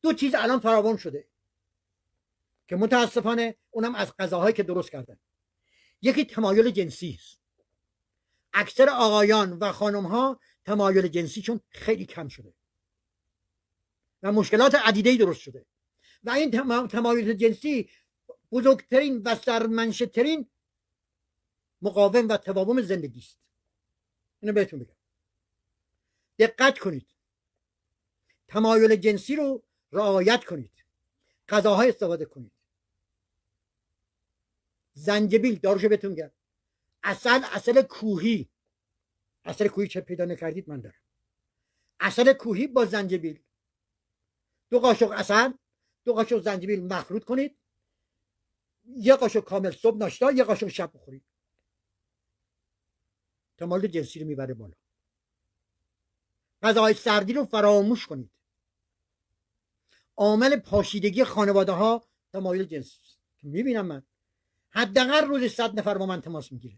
دو چیز الان فراوان شده که متاسفانه اونم از غذاهایی که درست کردن. یکی تمایل جنسی است. اکثر آقایان و خانم ها تمایل جنسیشون خیلی کم شده و مشکلات عدیده‌ای درست شده و این تمایل جنسی بزرگترین و سرمنشه‌ترین مقاوم و تقاوم زندگی است. اینو بهتون بگم. دقت کنید. تمایل جنسی رو رعایت کنید. غذاهای استفاده کنید. زنجبیل داروشو بهتون میگم. عسل کوهی. عسل کوهی چه پیدا نکردید من دارم. عسل کوهی با زنجبیل. 2 قاشق عسل، 2 قاشق زنجبیل مخلوط کنید. 1 قاشق کامل صبح ناشتا، 1 قاشق شب بخورید. تمایل جنسی رو میبره بالا. غذاهای سردی رو فراموش کنید. عامل پاشیدگی خانواده ها تمایل جنسی است. میبینم من حداقل روزی 100 نفر با من تماس میگیره.